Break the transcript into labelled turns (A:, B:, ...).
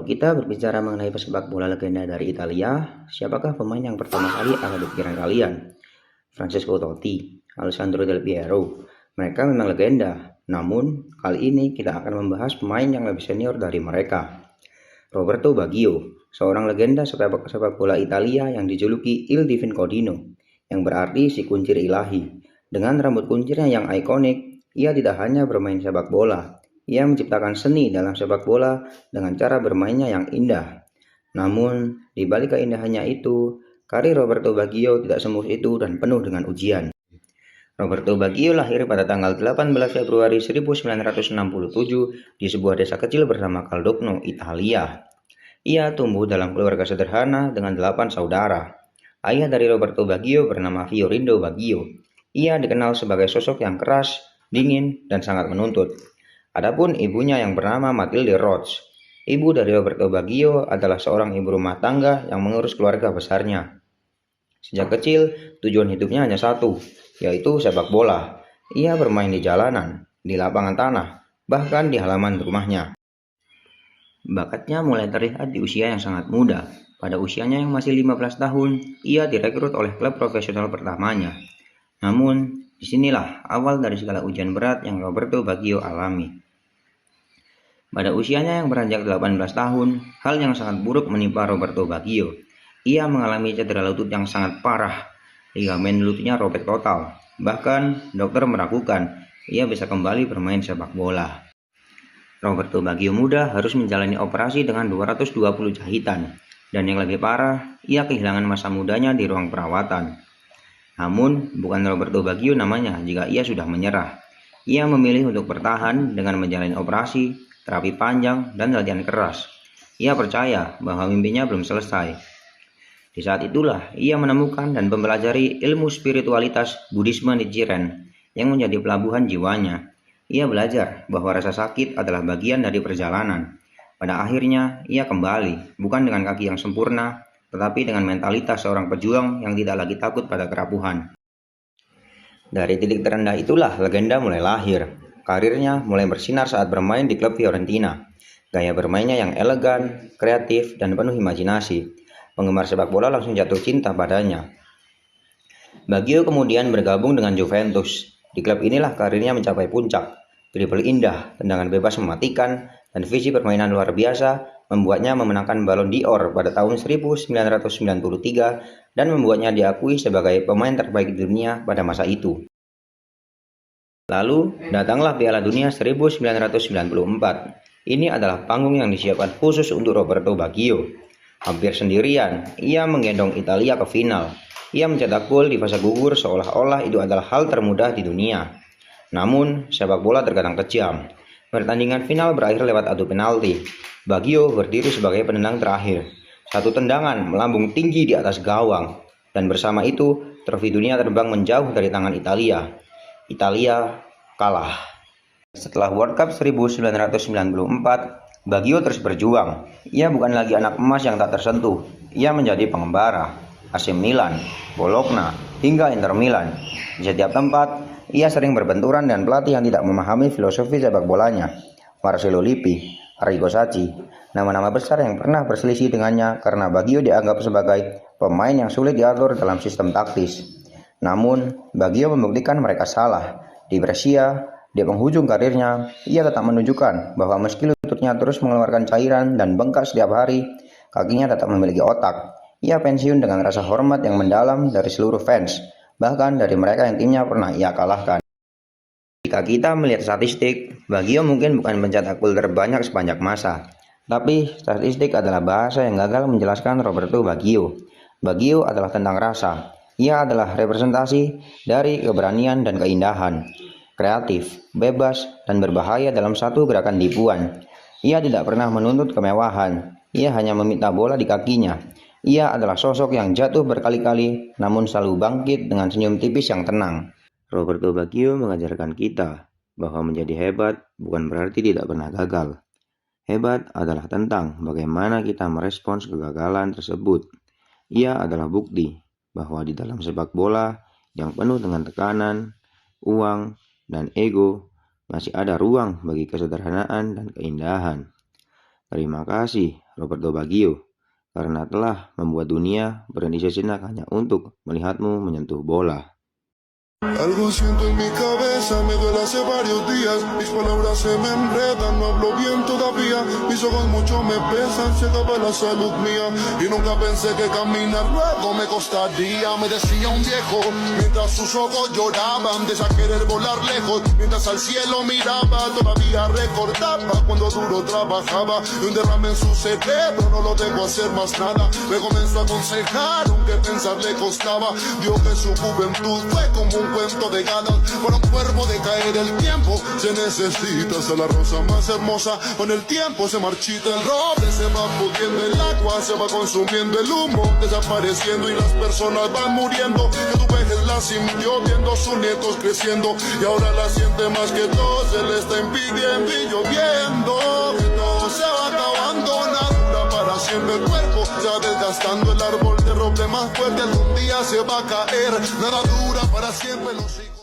A: Kalau kita berbicara mengenai pesepak bola legenda dari Italia, siapakah pemain yang pertama kali ada di pikiran kalian? Francesco Totti, Alessandro Del Piero. Mereka memang legenda, namun kali ini kita akan membahas pemain yang lebih senior dari mereka. Roberto Baggio, seorang legenda sepak bola Italia yang dijuluki Il Divin Codino, yang berarti si kuncir ilahi. Dengan rambut kuncirnya yang ikonik, ia tidak hanya bermain sepak bola, ia menciptakan seni dalam sepak bola dengan cara bermainnya yang indah. Namun, di balik keindahannya itu, karir Roberto Baggio tidak semulus itu dan penuh dengan ujian. Roberto Baggio lahir pada tanggal 18 Februari 1967 di sebuah desa kecil bernama Caldogno, Italia. Ia tumbuh dalam keluarga sederhana dengan 8 saudara. Ayah dari Roberto Baggio bernama Fiorindo Baggio. Ia dikenal sebagai sosok yang keras, dingin, dan sangat menuntut. Adapun ibunya yang bernama Matilde Roth. Ibu dari Roberto Baggio adalah seorang ibu rumah tangga yang mengurus keluarga besarnya. Sejak kecil, tujuan hidupnya hanya satu, yaitu sepak bola. Ia bermain di jalanan, di lapangan tanah, bahkan di halaman rumahnya. Bakatnya mulai terlihat di usia yang sangat muda. Pada usianya yang masih 15 tahun, ia direkrut oleh klub profesional pertamanya. Namun, disinilah awal dari segala ujian berat yang Roberto Baggio alami. Pada usianya yang beranjak 18 tahun, hal yang sangat buruk menimpa Roberto Baggio. Ia mengalami cedera lutut yang sangat parah. Ligamen lututnya robek total. Bahkan, dokter meragukan ia bisa kembali bermain sepak bola. Roberto Baggio muda harus menjalani operasi dengan 220 jahitan. Dan yang lebih parah, ia kehilangan masa mudanya di ruang perawatan. Namun, bukan Roberto Baggio namanya jika ia sudah menyerah. Ia memilih untuk bertahan dengan menjalani operasi, terapi panjang, dan latihan keras. Ia percaya bahwa mimpinya belum selesai. Di saat itulah ia menemukan dan mempelajari ilmu spiritualitas Buddhisme Nichiren yang menjadi pelabuhan jiwanya. Ia belajar bahwa rasa sakit adalah bagian dari perjalanan. Pada akhirnya, ia kembali, bukan dengan kaki yang sempurna, tetapi dengan mentalitas seorang pejuang yang tidak lagi takut pada kerapuhan. Dari titik terendah itulah legenda mulai lahir. Karirnya mulai bersinar saat bermain di klub Fiorentina. Gaya bermainnya yang elegan, kreatif, dan penuh imajinasi. Penggemar sepak bola langsung jatuh cinta padanya. Baggio kemudian bergabung dengan Juventus. Di klub inilah karirnya mencapai puncak. Dribble indah, tendangan bebas mematikan, dan visi permainan luar biasa membuatnya memenangkan Ballon d'Or pada tahun 1993 dan membuatnya diakui sebagai pemain terbaik di dunia pada masa itu. Lalu datanglah Piala Dunia 1994. Ini adalah panggung yang disiapkan khusus untuk Roberto Baggio. Hampir sendirian, ia menggendong Italia ke final. Ia mencetak gol di fase gugur seolah-olah itu adalah hal termudah di dunia. Namun, sepak bola terkadang kejam. Pertandingan final berakhir lewat adu penalti. Baggio berdiri sebagai penendang terakhir. Satu tendangan melambung tinggi di atas gawang. Dan bersama itu, trofi dunia terbang menjauh dari tangan Italia. Italia kalah. Setelah World Cup 1994, Baggio terus berjuang. Ia bukan lagi anak emas yang tak tersentuh. Ia menjadi pengembara. AC Milan, Bologna, hingga Inter Milan. Di setiap tempat, ia sering berbenturan dengan pelatih yang tidak memahami filosofi sepak bolanya. Marcello Lippi, Arrigo Sacchi, nama-nama besar yang pernah berselisih dengannya karena Baggio dianggap sebagai pemain yang sulit diatur dalam sistem taktis. Namun, Baggio membuktikan mereka salah. Di Brescia, di penghujung karirnya, ia tetap menunjukkan bahwa meski lututnya terus mengeluarkan cairan dan bengkak setiap hari, kakinya tetap memiliki otak. Ia pensiun dengan rasa hormat yang mendalam dari seluruh fans, bahkan dari mereka yang timnya pernah ia kalahkan. Jika kita melihat statistik, Baggio mungkin bukan pencetak gol terbanyak sepanjang masa, tapi statistik adalah bahasa yang gagal menjelaskan Roberto Baggio. Baggio adalah tentang rasa. Ia adalah representasi dari keberanian dan keindahan. Kreatif, bebas, dan berbahaya dalam satu gerakan tipuan. Ia tidak pernah menuntut kemewahan. Ia hanya meminta bola di kakinya. Ia adalah sosok yang jatuh berkali-kali, namun selalu bangkit dengan senyum tipis yang tenang. Roberto Baggio mengajarkan kita bahwa menjadi hebat bukan berarti tidak pernah gagal. Hebat adalah tentang bagaimana kita merespons kegagalan tersebut. Ia adalah bukti bahwa di dalam sepak bola yang penuh dengan tekanan, uang, dan ego, masih ada ruang bagi kesederhanaan dan keindahan. Terima kasih Roberto Baggio, karena telah membuat dunia berhenti sejenak hanya untuk melihatmu menyentuh bola.
B: Algo siento en mi cabeza, me duele hace varios días. Mis palabras se me enredan, no hablo bien todavía. Mis ojos mucho me pesan, se acaba la salud mía. Y nunca pensé que caminar luego me costaría. Me decía un viejo, mientras sus ojos lloraban, de querer volar lejos. Mientras al cielo miraba, todavía recordaba cuando duro trabajaba. Y un derrame en su cerebro, no lo dejó hacer más nada. Me comenzó a aconsejar, aunque pensar le costaba. Vio que su juventud fue como un cuento de ganas. Para un cuervo de caer el tiempo se necesita. Hasta la rosa más hermosa con el tiempo se marchita. El roble se va pudriendo, el agua se va consumiendo, el humo desapareciendo y las personas van muriendo. Que tu vejez la sintió viendo sus nietos creciendo y ahora la siente más que todo, se le está impidiendo y lloviendo. Que todo se va acabando, una dura para siempre el cuerpo se va desgastando. El árbol de roble más fuerte algún día se va a caer. Nada dura para siempre, los hijos.